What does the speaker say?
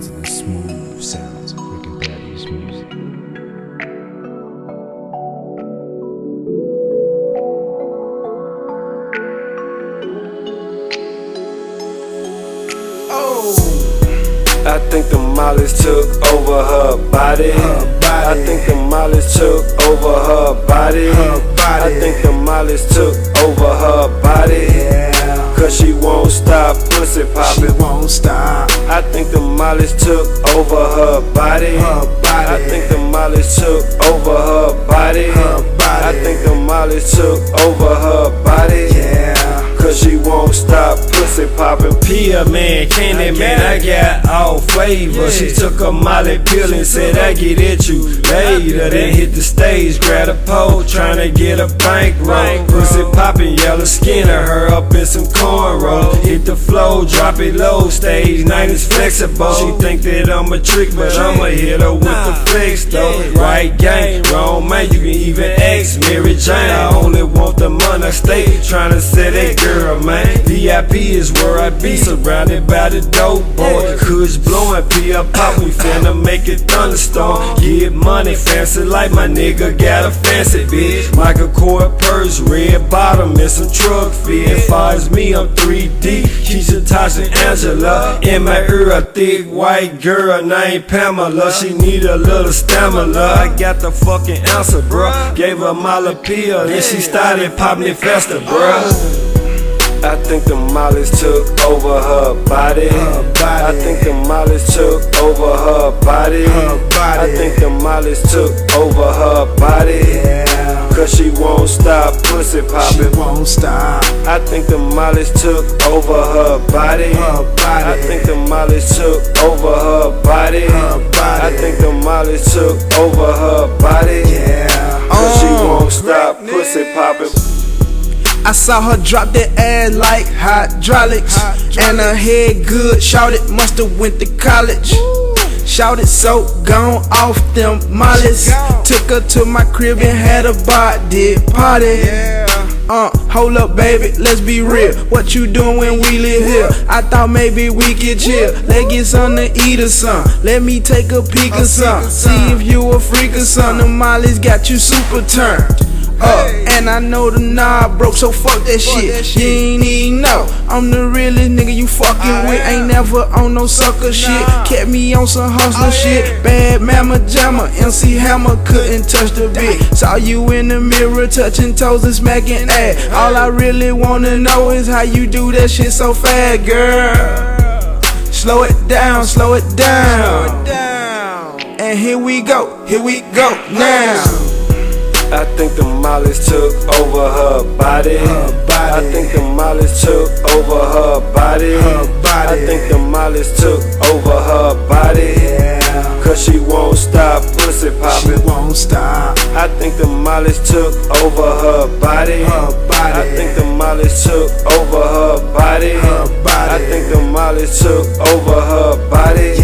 into the smooth sounds of Rick and Thaddeus music. I think the Mollies took over her body. I think the Mollies took over her body. I think the Mollies took over her body. Cause she won't stop pussy popping. She won't stop. I think the Mollies took over her body. I think the Mollies took over her body. I think the Mollies took over her body. Cause she won't stop pussy poppin'. Pia man, candy man, I got all flavor. She took a Molly pill and said I get at you later. Then hit the stage, grab a pole, tryna get a bankroll. Pussy poppin', yellow skin of her up in some cornrow. Hit the flow, drop it low, stage 9 is flexible. She think that I'm a trick, but I'ma hit her with the flex though. Right game, wrong man, you can even ask Mary Jane. I only want the money, I stay tryna set that girl, man. VIP is where I be, surrounded by the dope boy. Kush blowing, P.L. pop, we finna make it thunderstorm. Get money, fancy like my nigga got a fancy bitch. Michael Kors purse, red bottom, and some truck fit. Far as me, I'm 3D. Keisha, Tasha, Angela. In my ear, a thick white girl named Pamela. She need a little stamina. I got the fucking answer, bruh. Gave her Molly pill, and she started popping it faster, bruh. I think the Mollies took over her body. I think the Mollies took over her body. I think the Mollies took over her body. Cause she won't stop pussy poppin'. She won't stop. I think the Mollies took over her body. I think the Mollies took over her body. I think the Mollies took over her body. Cause she won't stop pussy poppin'. I saw her drop that ass like hydraulics. And her head good, shawty musta went to college. Shawty so gone off them mollies. Took her to my crib and had a body party. Hold up baby, let's be real. What you doing when we live here? I thought maybe we could chill. Let's get something to eat or something. Let me take a peek or something. See if you a freak or something. The mollies got you super turned. And I know the knob broke, so fuck that shit. You ain't even know I'm the realest nigga you fucking with. Ain't never on no sucker shit. Kept me on some hustler shit. Bad mama jammer, MC Hammer couldn't touch the beat. Saw you in the mirror touching toes and smacking ass. All I really wanna know is how you do that shit so fast, girl. Slow it down, slow it down. And here we go now. I think the Mollies took over her body. I think the Mollies took over her body. I think the Mollies took over her body. Cause she won't stop pussy poppin'. She won't stop. I think the Mollies took over her body. I think the Mollies took over her body. I think the Mollies took over her body.